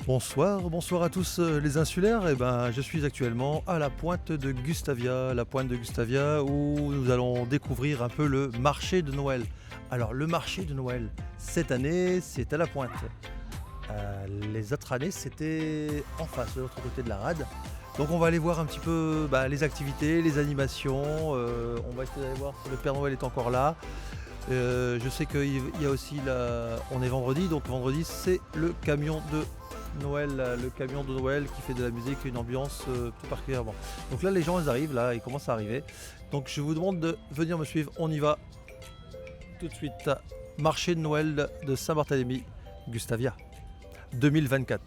Bonsoir, bonsoir à tous les insulaires. Je suis actuellement à la pointe de Gustavia, où nous allons découvrir un peu le marché de Noël. Alors le marché de Noël, cette année, c'est à la pointe. Les autres années, c'était en face, de l'autre côté de la rade. Donc on va aller voir un petit peu les activités, les animations. On va essayer d'aller voir si le Père Noël est encore là. Je sais qu'il y a aussi on est vendredi, donc vendredi c'est le camion de Noël, qui fait de la musique et une ambiance tout particulièrement. Donc là les gens ils arrivent, là ils commencent à arriver. Donc je vous demande de venir me suivre, on y va tout de suite. Marché de Noël de Saint-Barthélemy, Gustavia, 2024.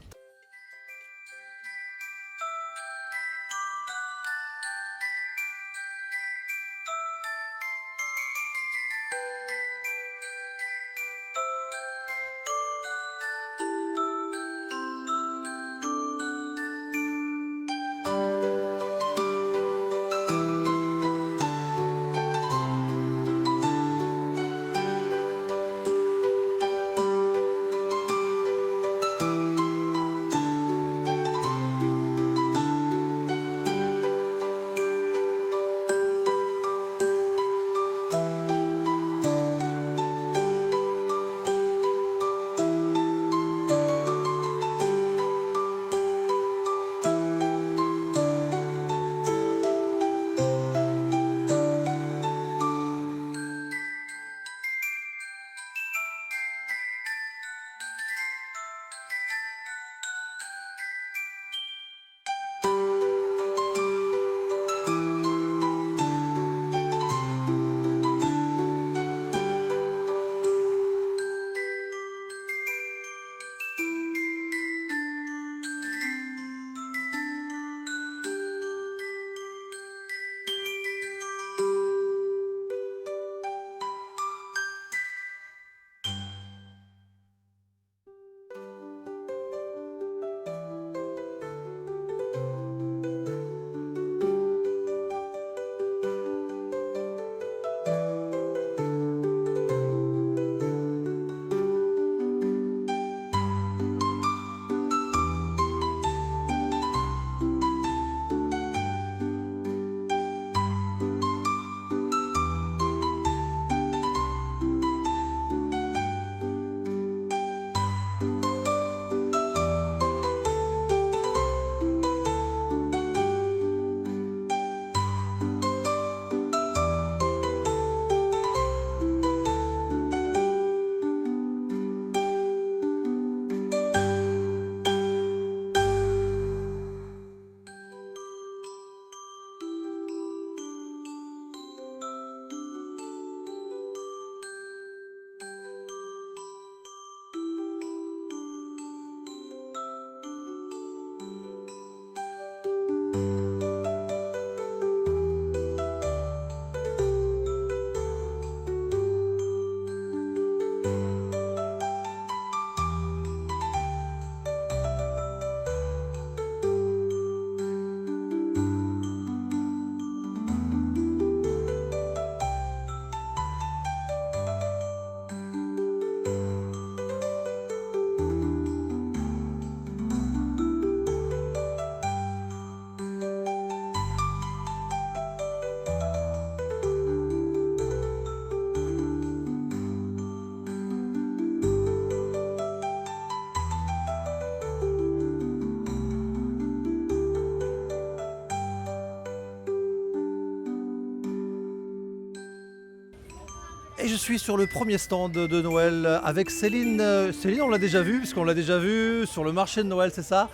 Et je suis sur le premier stand de Noël avec Céline. Céline, on l'a déjà vu, puisqu'on l'a déjà vu sur le marché de Noël, c'est ça?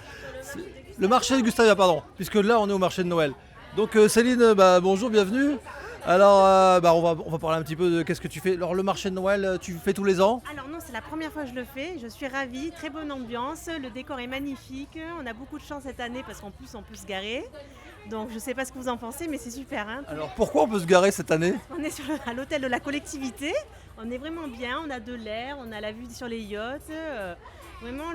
Le marché de Gustavia, pardon, puisque là on est au marché de Noël. Donc Céline, bonjour, bienvenue. Alors on va parler un petit peu de qu'est-ce que tu fais. Alors le marché de Noël, tu fais tous les ans? Alors non, c'est la première fois que je le fais. Je suis ravie, très bonne ambiance, le décor est magnifique. On a beaucoup de chance cette année parce qu'en plus on peut se garer. Donc je ne sais pas ce que vous en pensez, mais c'est super. Hein. Alors pourquoi on peut se garer cette année? On est à l'hôtel de la collectivité. On est vraiment bien, on a de l'air, on a la vue sur les yachts. Vraiment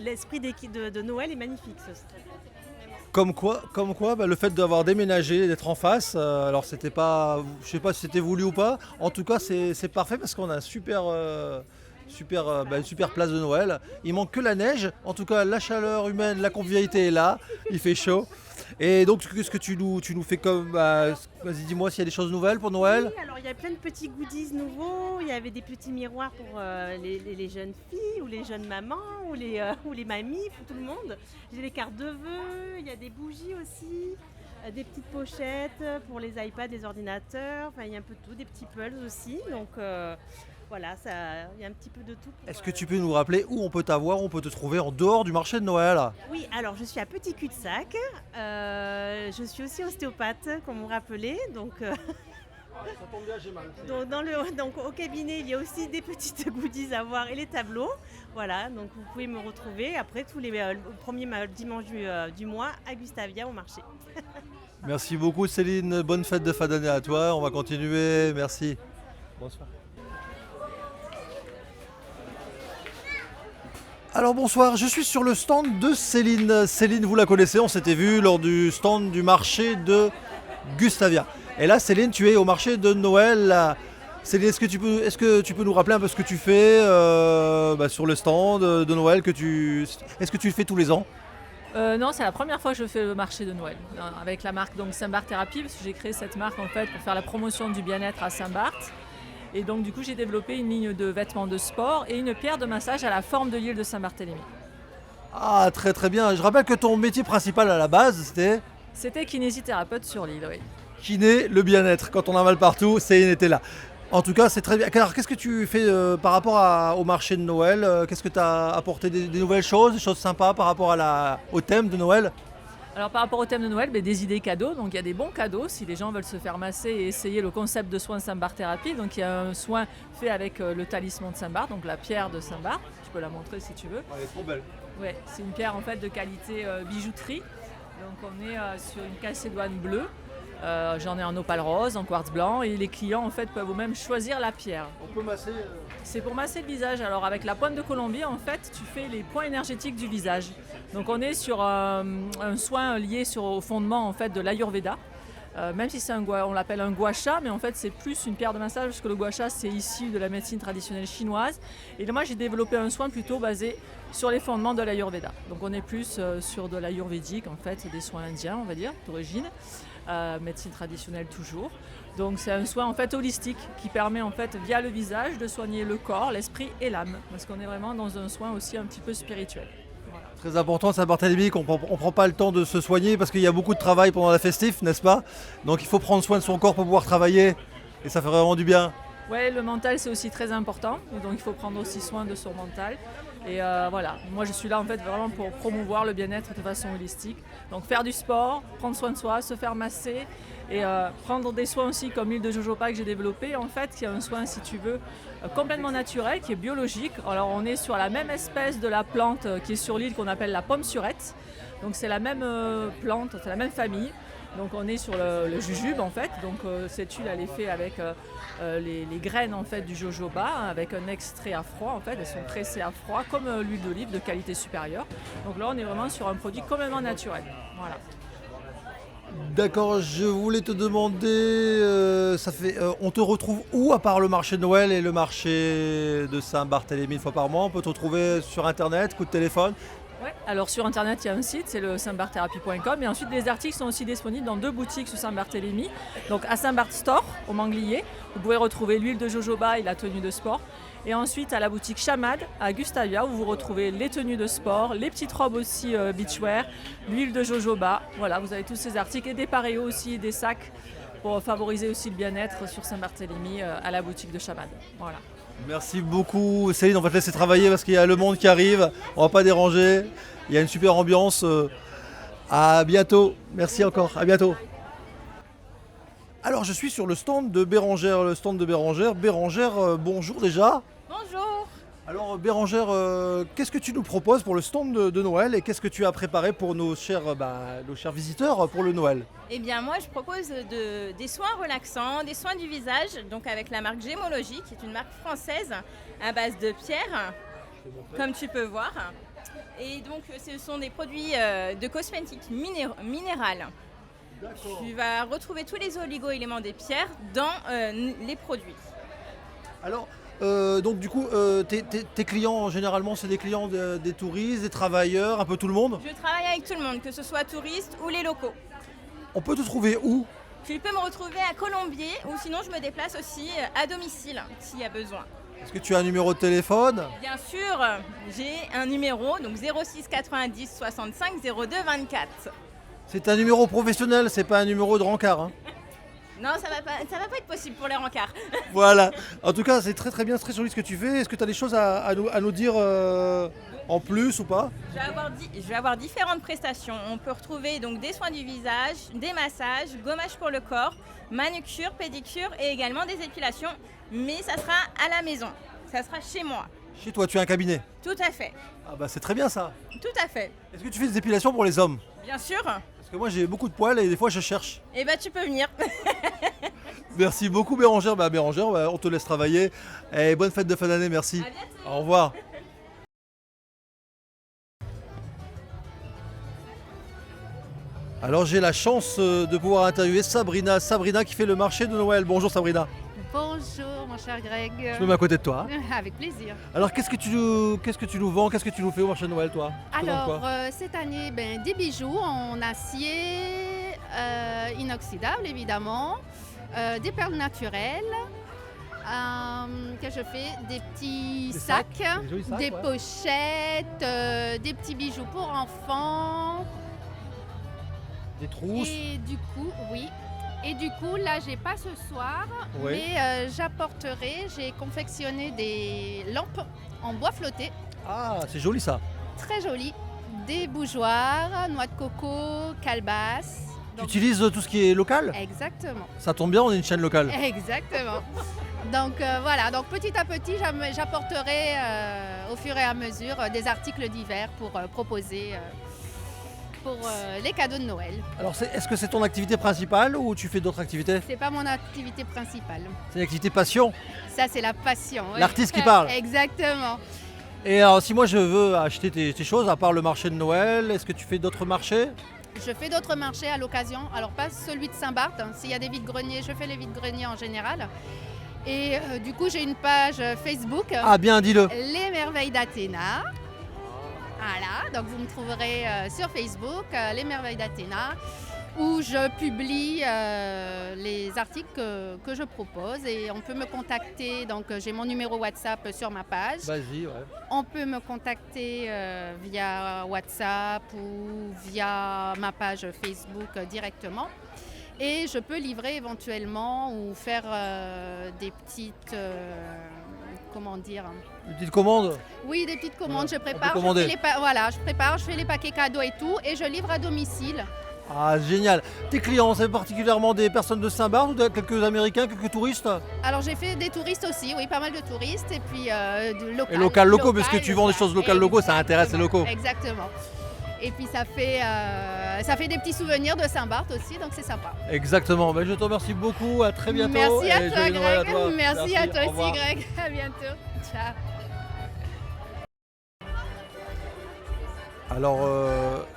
l'esprit de Noël est magnifique. Comme quoi, le fait d'avoir déménagé, d'être en face, alors c'était pas, je sais pas si c'était voulu ou pas, en tout cas c'est parfait parce qu'on a un une super place de Noël. Il manque que la neige. En tout cas, la chaleur humaine, la convivialité est là. Il fait chaud. Et donc, qu'est-ce que tu nous fais comme... vas-y, dis-moi s'il y a des choses nouvelles pour Noël. Oui, alors il y a plein de petits goodies nouveaux. Il y avait des petits miroirs pour les jeunes filles ou les jeunes mamans ou les mamies, pour tout le monde. J'ai les cartes de vœux, il y a des bougies aussi, des petites pochettes pour les iPads, les ordinateurs. Enfin, il y a un peu de tout, des petits pulls aussi. Donc voilà, il y a un petit peu de tout. Est-ce que tu peux nous rappeler où on peut t'avoir, où on peut te trouver en dehors du marché de Noël? Oui, alors je suis à Petit Cul-de-Sac. Je suis aussi ostéopathe, comme vous rappelez. Donc, Ça tombe bien, j'ai mal. donc au cabinet, il y a aussi des petites goodies à voir et les tableaux. Voilà, donc vous pouvez me retrouver après tous les premiers dimanches du mois à Gustavia au marché. Merci beaucoup Céline, bonne fête de fin d'année à toi, on va continuer, merci. Bonsoir. Alors bonsoir, je suis sur le stand de Céline. Céline, vous la connaissez, on s'était vu lors du stand du marché de Gustavia. Et là Céline, tu es au marché de Noël. Céline, est-ce que tu peux nous rappeler un peu ce que tu fais sur le stand de Noël est-ce que tu le fais tous les ans? Non, c'est la première fois que je fais le marché de Noël avec la marque donc Saint-Barth Thérapie, parce que j'ai créé cette marque en fait pour faire la promotion du bien-être à Saint-Barth. Et donc du coup j'ai développé une ligne de vêtements de sport et une pierre de massage à la forme de l'île de Saint-Barthélemy. Ah très très bien, je rappelle que ton métier principal à la base C'était kinésithérapeute sur l'île, oui. kiné, le bien-être. Quand on a mal partout, Céline était là. En tout cas, c'est très bien. Alors, qu'est-ce que tu fais par rapport au marché de Noël? Qu'est-ce que tu as apporté des nouvelles choses, des choses sympas par rapport au thème de Noël? Alors par rapport au thème de Noël, des idées cadeaux. Donc il y a des bons cadeaux si les gens veulent se faire masser et essayer le concept de soin Saint-Barth Thérapie. Donc il y a un soin fait avec le talisman de Saint-Barth, donc la pierre de Saint-Barth. Tu peux la montrer si tu veux. Elle est trop belle. Ouais, c'est une pierre en fait de qualité bijouterie. Donc on est sur une calcédoine bleue. J'en ai en opale rose, en quartz blanc et les clients en fait peuvent même choisir la pierre. On peut masser C'est pour masser le visage. Alors avec la pointe de Colombie en fait tu fais les points énergétiques du visage. Donc on est sur un soin lié au fondement en fait de l'Ayurveda. Même si on l'appelle un gua sha, mais en fait c'est plus une pierre de massage parce que le gua sha c'est issu de la médecine traditionnelle chinoise. Et moi j'ai développé un soin plutôt basé sur les fondements de l'Ayurveda. Donc on est plus sur de l'ayurvédique en fait, c'est des soins indiens on va dire d'origine. Médecine traditionnelle toujours. Donc c'est un soin en fait holistique qui permet en fait via le visage de soigner le corps, l'esprit et l'âme. Parce qu'on est vraiment dans un soin aussi un petit peu spirituel. Voilà. Très important, Saint-Barthélemy, qu'on ne prend pas le temps de se soigner parce qu'il y a beaucoup de travail pendant la festif, n'est-ce pas? Donc il faut prendre soin de son corps pour pouvoir travailler et ça fait vraiment du bien. Ouais, le mental c'est aussi très important. Et donc il faut prendre aussi soin de son mental. Et voilà, moi je suis là en fait vraiment pour promouvoir le bien-être de façon holistique. Donc faire du sport, prendre soin de soi, se faire masser et prendre des soins aussi comme l'huile de jojoba que j'ai développée en fait, qui est un soin si tu veux complètement naturel, qui est biologique. Alors on est sur la même espèce de la plante qui est sur l'île qu'on appelle la pomme surette. Donc c'est la même plante, c'est la même famille. Donc on est sur le jujube en fait. Donc cette huile elle est faite avec les graines en fait du jojoba avec un extrait à froid en fait. Elles sont pressées à froid comme l'huile d'olive de qualité supérieure. Donc là on est vraiment sur un produit complètement naturel. Voilà. D'accord, je voulais te demander, on te retrouve où à part le marché de Noël et le marché de Saint-Barthélemy une fois par mois? On peut te retrouver sur internet, coup de téléphone? Ouais. Alors sur internet il y a un site, c'est le saintbarththerapy.com et ensuite les articles sont aussi disponibles dans 2 boutiques sur Saint-Barthélemy. Donc à Saint-Barth Store au Manglier, vous pouvez retrouver l'huile de jojoba et la tenue de sport. Et ensuite à la boutique Chamad à Gustavia où vous retrouvez les tenues de sport, les petites robes aussi beachwear, l'huile de jojoba. Voilà, vous avez tous ces articles et des paréos aussi, des sacs pour favoriser aussi le bien-être sur Saint-Barthélemy à la boutique de Chamad. Voilà. Merci beaucoup Céline, on va te laisser travailler parce qu'il y a le monde qui arrive, on va pas déranger, il y a une super ambiance. À bientôt, merci encore, à bientôt. Alors je suis sur le stand de Bérangère, Bérangère, bonjour déjà. Bonjour. Alors Bérangère, qu'est-ce que tu nous proposes pour le stand de Noël et qu'est-ce que tu as préparé pour nos chers visiteurs pour le Noël? Eh bien moi je propose des soins relaxants, des soins du visage, donc avec la marque Gémologie, qui est une marque française à base de pierre, comme tu peux voir. Et donc ce sont des produits de cosmétiques minérales. D'accord. Tu vas retrouver tous les oligo-éléments des pierres dans les produits. Alors, Donc du coup, tes clients généralement c'est des clients des touristes, des travailleurs, un peu tout le monde. Je travaille avec tout le monde, que ce soit touristes ou les locaux. On peut te trouver où? Tu peux me retrouver à Colombier ou sinon je me déplace aussi à domicile s'il y a besoin. Est-ce que tu as un numéro de téléphone? Bien sûr, j'ai un numéro, donc 06 90 65 02 24. C'est un numéro professionnel, c'est pas un numéro de rencard. Hein. Non, ça va pas être possible pour les rencarts. Voilà. En tout cas, c'est très très bien, c'est très joli ce que tu fais. Est-ce que tu as des choses à nous dire en plus ou pas? Je vais avoir différentes prestations. On peut retrouver donc des soins du visage, des massages, gommage pour le corps, manucure, pédicure et également des épilations. Mais ça sera à la maison, ça sera chez moi. Chez toi, tu as un cabinet? Tout à fait, Ah bah c'est très bien ça. tout à fait. Est-ce que tu fais des épilations pour les hommes? Bien sûr, Parce que moi j'ai beaucoup de poils et des fois je cherche. et bah tu peux venir. Merci beaucoup Bérangère. Bah Bérangère, on te laisse travailler. Et bonne fête de fin d'année, merci. À bientôt. Au revoir. Alors j'ai la chance de pouvoir interviewer Sabrina. Sabrina qui fait le marché de Noël. Bonjour Sabrina. Bonjour mon cher Greg. Je me mets à côté de toi. Avec plaisir. Alors qu'est-ce que tu nous vends? Qu'est-ce que tu nous fais au marché de Noël toi? Tu vends Alors quoi cette année, des bijoux en acier inoxydable évidemment, des perles naturelles, que je fais, des petits Des sacs, des jolis sacs, des ouais. pochettes, des petits bijoux pour enfants. Des trousses. Et du coup, oui. Et du coup, là, j'ai pas ce soir, Oui. mais j'apporterai, j'ai confectionné des lampes en bois flotté. Ah, c'est joli ça. Très joli. Des bougeoirs, noix de coco, calebasse. Tu utilises tout ce qui est local? Exactement. Ça tombe bien, on est une chaîne locale. Exactement. Donc voilà, donc petit à petit, j'apporterai au fur et à mesure des articles divers pour proposer pour les cadeaux de Noël. Alors est-ce que c'est ton activité principale ou tu fais d'autres activités? C'est pas mon activité principale. C'est une activité passion. Ça, c'est la passion. ouais. L'artiste qui parle. Exactement. Et alors si moi je veux acheter tes choses, à part le marché de Noël, est-ce que tu fais d'autres marchés? Je fais d'autres marchés à l'occasion. Alors pas celui de Saint-Barth. S'il y a des vides-greniers, je fais les vides-greniers en général. Et du coup, j'ai une page Facebook, Ah bien, dis-le. Les Merveilles d'Athéna. Voilà, donc vous me trouverez sur Facebook, Les Merveilles d'Athéna, où je publie les articles que je propose et on peut me contacter. Donc j'ai mon numéro WhatsApp sur ma page. Vas-y, ouais. On peut me contacter via WhatsApp ou via ma page Facebook directement. Et je peux livrer éventuellement ou faire des petites... comment dire? Une petite commande? Oui, des petites commandes, je On prépare. peut commander. Je fais les paquets cadeaux et tout, et je livre à domicile. Ah génial. Tes clients, c'est particulièrement des personnes de Saint-Barth ou quelques Américains, quelques touristes? Alors j'ai fait des touristes aussi, oui, pas mal de touristes, et puis du local. Et local, locaux, parce que tu vends des choses locales, locaux, ça intéresse les locaux. Exactement. Et puis ça fait des petits souvenirs de Saint-Barth aussi, donc c'est sympa. Exactement. Ben, je te remercie beaucoup. À très bientôt. Merci à et toi, joyeux Noël à Greg. toi. Merci à toi au aussi, revoir. Greg. À bientôt. Ciao. Alors,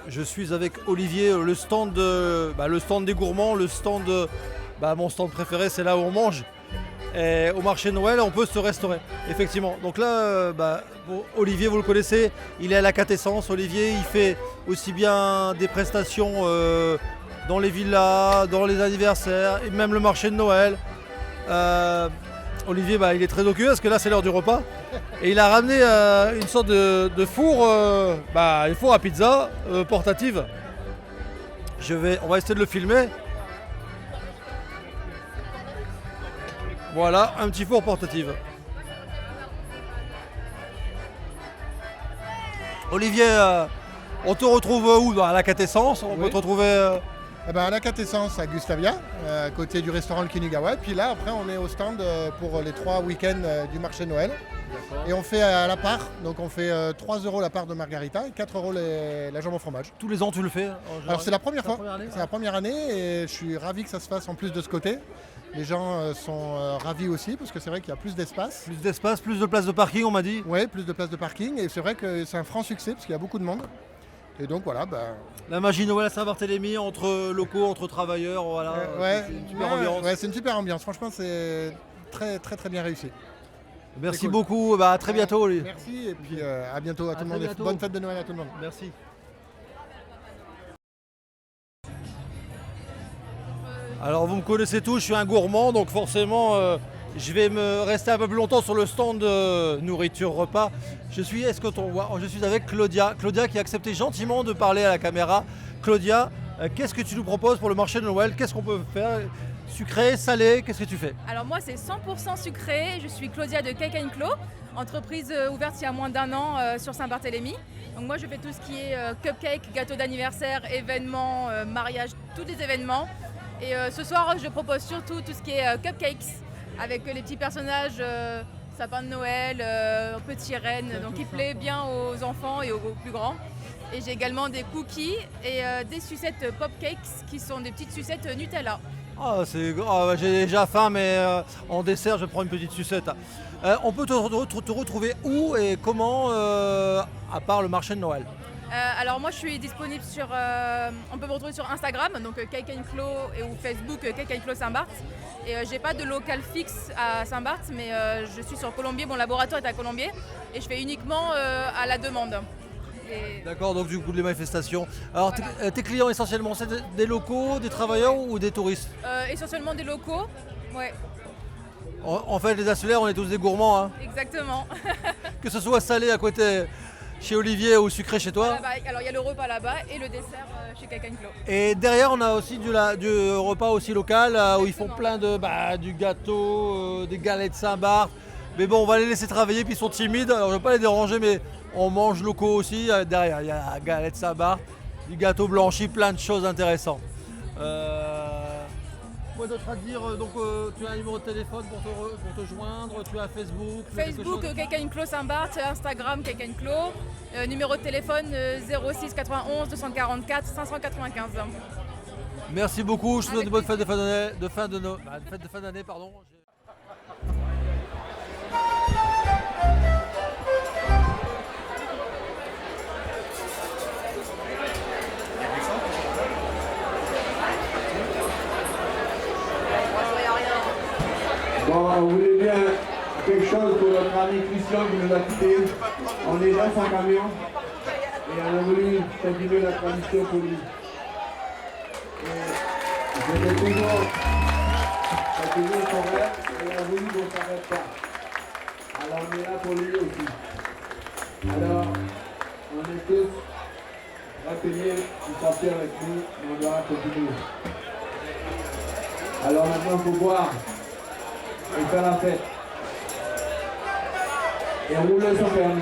je suis avec Olivier, le stand des gourmands, mon stand préféré, c'est là où on mange. Et au marché de Noël, on peut se restaurer, effectivement. Donc là, Olivier, vous le connaissez, il est à la quintessence. Olivier, il fait aussi bien des prestations dans les villas, dans les anniversaires, et même le marché de Noël. Olivier, il est très occupé parce que là, c'est l'heure du repas. Et il a ramené une sorte de four, un four à pizza portative. On va essayer de le filmer. Voilà, un petit four portatif. Olivier, on te retrouve où? À la quintessence? On peut te retrouver... À la quintessence à Gustavia, à côté du restaurant Le Kinigawa. Puis là, après, on est au stand pour les 3 week-ends du marché Noël. Et on fait à la part, donc on fait 3 € la part de margarita et 4 € la jambe au fromage. Tous les ans, tu le fais en général? Alors c'est la première fois, année, c'est la première année et je suis ravi que ça se fasse en plus de ce côté. Les gens sont ravis aussi parce que c'est vrai qu'il y a plus d'espace. Plus d'espace, plus de places de parking, on m'a dit. Oui, plus de places de parking et c'est vrai que c'est un franc succès parce qu'il y a beaucoup de monde. Et donc voilà, La magie Noël à Saint-Barthélemy, entre locaux, entre travailleurs, voilà. ouais, C'est une super ambiance. Ouais, c'est une super ambiance. Franchement, c'est très très très bien réussi. Merci C'est cool. beaucoup, bah, à très bientôt. Merci et puis à bientôt à tout le très monde. bientôt. Bonne fête de Noël à tout le monde. Merci. Alors vous me connaissez tous, je suis un gourmand, donc forcément je vais me rester un peu plus longtemps sur le stand de nourriture repas. Je suis avec Claudia. Claudia qui a accepté gentiment de parler à la caméra. Claudia, qu'est-ce que tu nous proposes pour le marché de Noël? Qu'est-ce qu'on peut faire? Sucré, salé, qu'est-ce que tu fais? Alors moi c'est 100% sucré, je suis Claudia de Cake & Clo, entreprise ouverte il y a moins d'1 an sur Saint-Barthélemy. Donc moi je fais tout ce qui est cupcake, gâteau d'anniversaire, événements, mariage, tous les événements. Et ce soir je propose surtout tout ce qui est cupcakes avec les petits personnages, sapin de Noël, petits rennes, donc qui plaît bien aux enfants et aux plus grands. Et j'ai également des cookies et des sucettes pop cakes qui sont des petites sucettes Nutella. J'ai déjà faim, mais en dessert, je prends une petite sucette. On peut te retrouver où et comment, à part le marché de Noël? Alors moi je suis disponible sur, on peut me retrouver sur Instagram, donc Cake & Clo ou Facebook Cake & Clo Saint-Barth. Et j'ai pas de local fixe à Saint-Barth, mais je suis sur Colombier, mon laboratoire est à Colombier et je fais uniquement à la demande. D'accord, donc du coup les manifestations. Alors tes clients essentiellement, c'est des locaux, des travailleurs ou des touristes? Essentiellement des locaux, ouais. En fait, les insulaires, on est tous des gourmands, hein. Exactement. Que ce soit salé à côté chez Olivier ou sucré chez toi. Alors il y a le repas là-bas et le dessert chez Cake & Clo. Et derrière, on a aussi du repas aussi local où ils font plein de du gâteau, des galettes Saint-Barth. Mais bon, on va les laisser travailler, puis ils sont timides. Alors je ne vais pas les déranger, mais on mange locaux aussi. Derrière, il y a la galette Saint-Barth, du gâteau blanchi, plein de choses intéressantes. Quoi d'autre à dire? Donc tu as un numéro de téléphone pour te joindre, tu as Facebook? Facebook Cake & Clo Saint-Barth, Instagram Cake & Clo, numéro de téléphone 06 91 244 595. Merci beaucoup, je te souhaite de bonnes fêtes de fin d'année. Bon, on voulait bien quelque chose pour notre ami Christian qui nous a quittés. On est dans son camion et on a voulu continuer la tradition pour lui. C'était toujours son rêve et on a voulu qu'on ne s'arrête pas. Alors on est là pour lui aussi. Alors, on est tous retenus de sortir avec nous, mais on doit continuer. Alors maintenant, il faut boire et faire la fête. Et rouler son permis.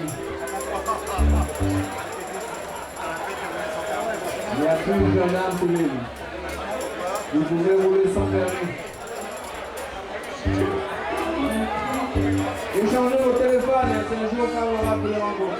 Il n'y a plus de gendarme pour lui. Vous pouvez rouler sans permis. Échangez au téléphone, c'est un jour favorable de la rencontre.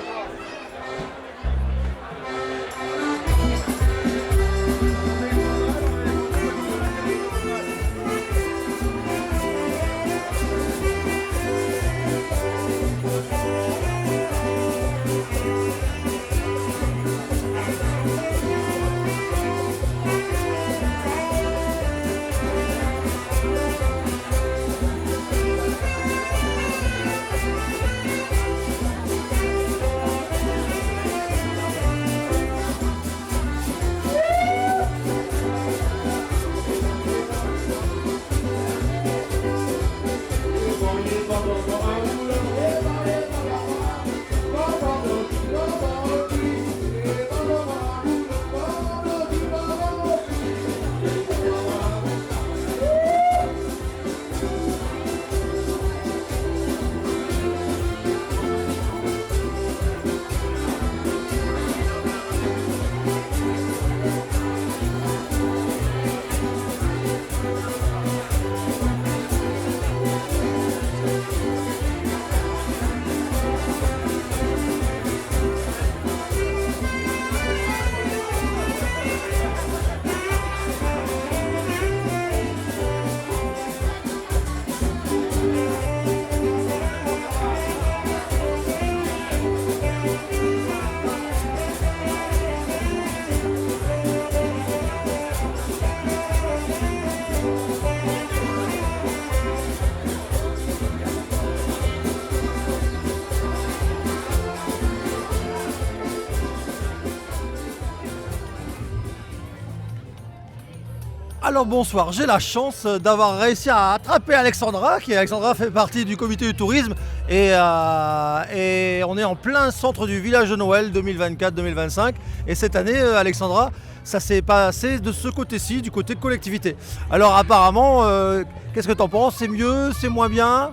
Alors bonsoir, j'ai la chance d'avoir réussi à attraper Alexandra, Alexandra fait partie du comité du tourisme et on est en plein centre du village de Noël 2024-2025 et cette année Alexandra, ça s'est passé de ce côté-ci, du côté collectivité. Alors apparemment, qu'est-ce que t'en penses? C'est mieux, c'est moins bien?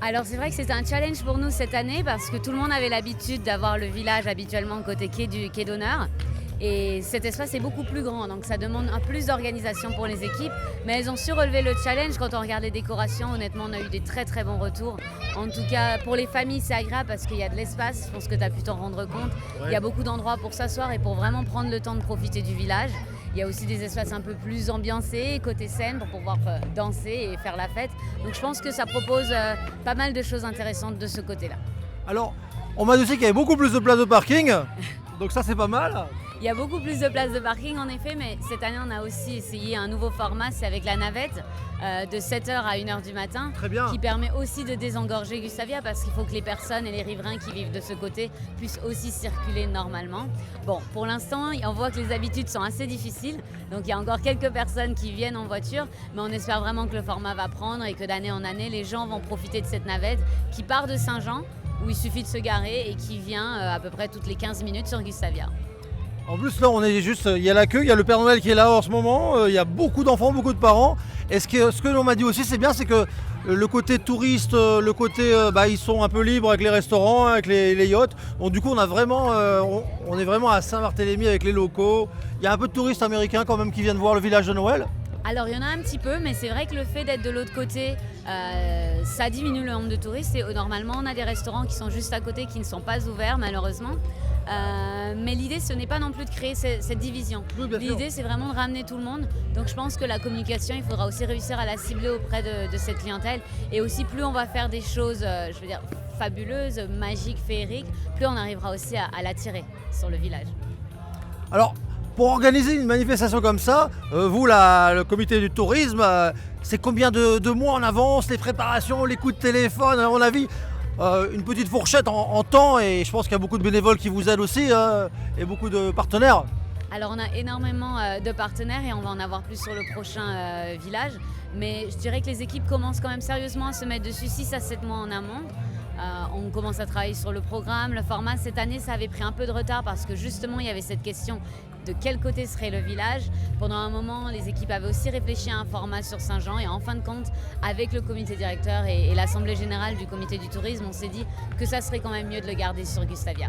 Alors c'est vrai que c'était un challenge pour nous cette année parce que tout le monde avait l'habitude d'avoir le village habituellement côté quai d'honneur. Et cet espace est beaucoup plus grand, donc ça demande un plus d'organisation pour les équipes. Mais elles ont su relever le challenge. Quand on regarde les décorations, honnêtement, on a eu des très très bons retours. En tout cas, pour les familles, c'est agréable parce qu'il y a de l'espace. Je pense que tu as pu t'en rendre compte. Ouais. Il y a beaucoup d'endroits pour s'asseoir et pour vraiment prendre le temps de profiter du village. Il y a aussi des espaces un peu plus ambiancés, côté scène, pour pouvoir danser et faire la fête. Donc je pense que ça propose pas mal de choses intéressantes de ce côté-là. Alors, on m'a dit aussi qu'il y avait beaucoup plus de places de parking. Donc ça, c'est pas mal. Il y a beaucoup plus de places de parking en effet, mais cette année on a aussi essayé un nouveau format, c'est avec la navette de 7h à 1h du matin. Très bien. Qui permet aussi de désengorger Gustavia parce qu'il faut que les personnes et les riverains qui vivent de ce côté puissent aussi circuler normalement. Bon, pour l'instant, on voit que les habitudes sont assez difficiles, donc il y a encore quelques personnes qui viennent en voiture, mais on espère vraiment que le format va prendre et que d'année en année, les gens vont profiter de cette navette qui part de Saint-Jean, où il suffit de se garer et qui vient à peu près toutes les 15 minutes sur Gustavia. En plus là on est juste, il y a la queue, il y a le Père Noël qui est là en ce moment, il y a beaucoup d'enfants, beaucoup de parents. Et ce que l'on m'a dit aussi c'est bien, c'est que le côté touriste, le côté ils sont un peu libres avec les restaurants, avec les yachts. Donc du coup on est vraiment à Saint-Barthélemy avec les locaux. Il y a un peu de touristes américains quand même qui viennent voir le village de Noël. Alors il y en a un petit peu, mais c'est vrai que le fait d'être de l'autre côté, ça diminue le nombre de touristes. Et normalement on a des restaurants qui sont juste à côté, qui ne sont pas ouverts malheureusement. Mais l'idée ce n'est pas non plus de créer cette division. Oui, l'idée c'est vraiment de ramener tout le monde. Donc je pense que la communication, il faudra aussi réussir à la cibler auprès de cette clientèle. Et aussi plus on va faire des choses, fabuleuses, magiques, féeriques, plus on arrivera aussi à l'attirer sur le village. Alors, pour organiser une manifestation comme ça, vous, le comité du tourisme, c'est combien de mois en avance, les préparations, les coups de téléphone, à mon avis une petite fourchette en temps, et je pense qu'il y a beaucoup de bénévoles qui vous aident aussi, et beaucoup de partenaires. Alors on a énormément de partenaires et on va en avoir plus sur le prochain village, mais je dirais que les équipes commencent quand même sérieusement à se mettre dessus 6 à 7 mois en amont. On commence à travailler sur le programme, le format. Cette année, ça avait pris un peu de retard parce que justement, il y avait cette question de quel côté serait le village. Pendant un moment, les équipes avaient aussi réfléchi à un format sur Saint-Jean et en fin de compte, avec le comité directeur et l'assemblée générale du comité du tourisme, on s'est dit que ça serait quand même mieux de le garder sur Gustavia.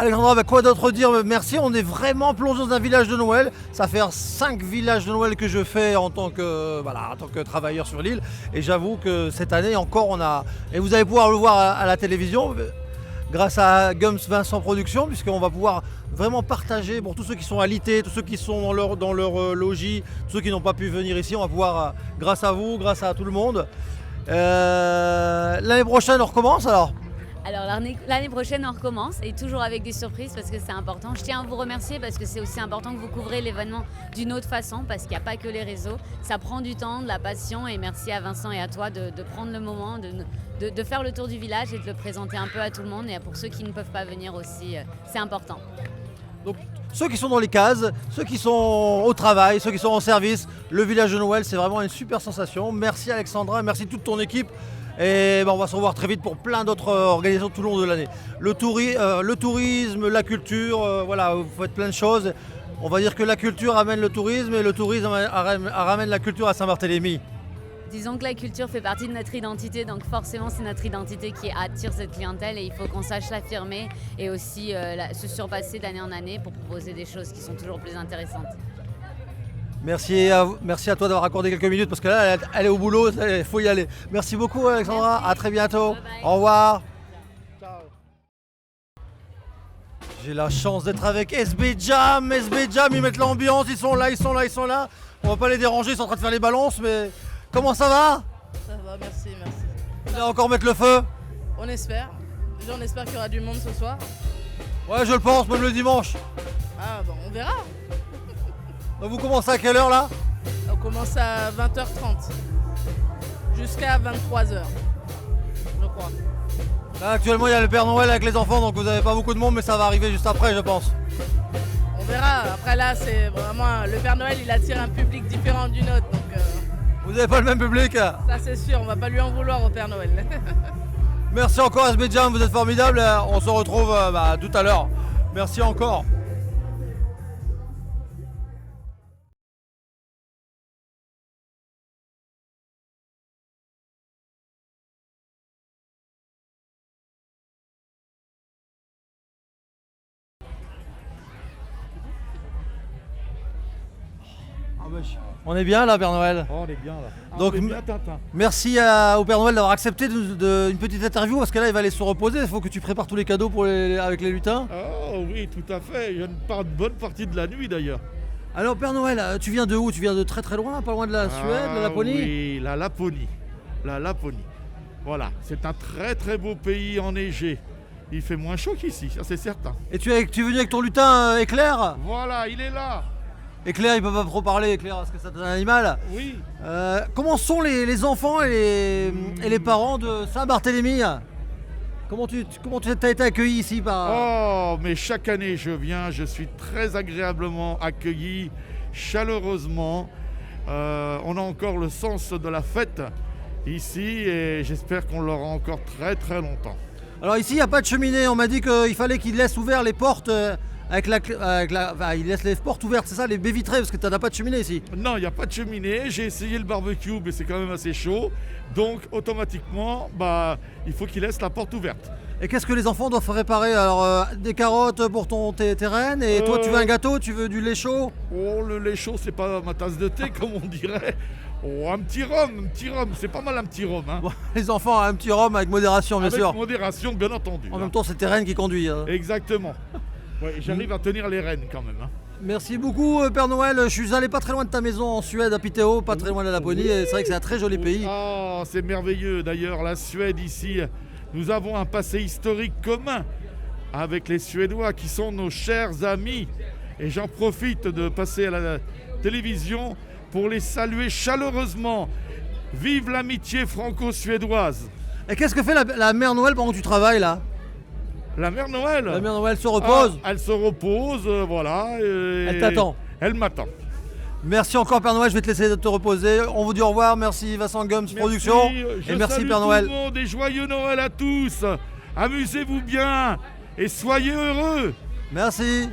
Alexandra, quoi d'autre dire? Merci, on est vraiment plongé dans un village de Noël. Ça fait 5 villages de Noël que je fais en tant que travailleur sur l'île. Et j'avoue que cette année encore, on a... Et vous allez pouvoir le voir à la télévision, grâce à Gums Vincent Productions, puisqu'on va pouvoir vraiment partager pour tous ceux qui sont alités, tous ceux qui sont dans leur logis, tous ceux qui n'ont pas pu venir ici. On va pouvoir, grâce à vous, grâce à tout le monde. L'année prochaine, on recommence alors? Alors l'année prochaine on recommence et toujours avec des surprises parce que c'est important. Je tiens à vous remercier parce que c'est aussi important que vous couvrez l'événement d'une autre façon parce qu'il n'y a pas que les réseaux. Ça prend du temps, de la passion et merci à Vincent et à toi de prendre le moment, de faire le tour du village et de le présenter un peu à tout le monde et pour ceux qui ne peuvent pas venir aussi, c'est important. Donc ceux qui sont dans les cases, ceux qui sont au travail, ceux qui sont en service, le village de Noël c'est vraiment une super sensation. Merci Alexandra, merci toute ton équipe. Et on va se revoir très vite pour plein d'autres organisations tout le long de l'année. Le tourisme, la culture, vous faites plein de choses. On va dire que la culture amène le tourisme et le tourisme ramène la culture à Saint-Barthélemy. Disons que la culture fait partie de notre identité, donc forcément c'est notre identité qui attire cette clientèle et il faut qu'on sache l'affirmer et aussi se surpasser d'année en année pour proposer des choses qui sont toujours plus intéressantes. Merci à toi d'avoir accordé quelques minutes parce que là, elle est au boulot, il faut y aller. Merci beaucoup Alexandra, merci. À très bientôt. Bye bye. Au revoir. Ciao. J'ai la chance d'être avec SB Jam, ils mettent l'ambiance, ils sont là. On va pas les déranger, ils sont en train de faire les balances, mais comment ça va? Ça va, merci. Ils vont encore mettre le feu? On espère. Déjà on espère qu'il y aura du monde ce soir. Ouais, je le pense, même le dimanche. Ah bon, on verra. Donc vous commencez à quelle heure là? On commence à 20h30 jusqu'à 23h, je crois. Là actuellement il y a le Père Noël avec les enfants donc vous n'avez pas beaucoup de monde mais ça va arriver juste après je pense. On On verra. Après là, c'est vraiment le Père Noël, il attire un public différent du nôtre. Donc Vous n'avez pas le même public. ça c'est sûr, on va pas lui en vouloir au Père Noël. Merci encore Asbedjan, vous êtes formidable. On se retrouve tout à l'heure. Merci encore. On est bien là, Père Noël. Oh, on est bien là. Donc, on est bien, Tintin. Merci au Père Noël d'avoir accepté une petite interview parce que là il va aller se reposer. Il faut que tu prépares tous les cadeaux avec les lutins. Oh oui, tout à fait. Il y a une bonne partie de la nuit d'ailleurs. Alors Père Noël, tu viens de où? Tu viens de très très loin, pas loin de la Suède, la Laponie? Oui, la Laponie. La Laponie. Voilà, c'est un très très beau pays enneigé. Il fait moins chaud qu'ici, ça c'est certain. Et tu es venu avec ton lutin Éclair? Voilà, il est là. Éclair, il peut pas trop parler, Éclair, parce que c'est un animal. Oui. Comment sont les enfants et les parents de Saint-Barthélemy? Comment tu as été accueilli ici par... Oh, mais chaque année je viens, je suis très agréablement accueilli, chaleureusement. On a encore le sens de la fête ici et j'espère qu'on l'aura encore très très longtemps. Alors ici, il n'y a pas de cheminée. On m'a dit qu'il fallait qu'ils laissent ouvertes les portes ils laissent les portes ouvertes, c'est ça, les baies vitrées, parce que tu n'as pas de cheminée ici. Non, il n'y a pas de cheminée. J'ai essayé le barbecue, mais c'est quand même assez chaud. Donc automatiquement, il faut qu'ils laissent la porte ouverte. Et qu'est-ce que les enfants doivent réparer? Alors des carottes pour tes rennes, et toi tu veux un gâteau, tu veux du lait chaud? Oh, le lait chaud, c'est pas ma tasse de thé, comme on dirait. Oh, un petit rhum, c'est pas mal un petit rhum. Hein. Bon, les enfants, un petit rhum avec modération, bien sûr. Avec modération, bien entendu. En même temps, c'est tes rennes qui conduisent. Hein. Exactement. Ouais, j'arrive à tenir les rênes quand même. Hein. Merci beaucoup Père Noël, je suis allé pas très loin de ta maison en Suède, à Piteå, pas très loin de la Laponie, et c'est vrai que c'est un très joli pays. Oh, c'est merveilleux d'ailleurs, la Suède ici, nous avons un passé historique commun avec les Suédois qui sont nos chers amis. Et j'en profite de passer à la télévision pour les saluer chaleureusement. Vive l'amitié franco-suédoise. Et qu'est-ce que fait la mère Noël pendant que tu travailles là? La mère Noël? La mère Noël se repose? Elle se repose, voilà. Elle t'attend? Elle m'attend. Merci encore Père Noël, je vais te laisser te reposer. On vous dit au revoir, merci Vincent Gums Productions. Et merci Père Noël. Tout le monde et joyeux Noël à tous. Amusez-vous bien et soyez heureux. Merci.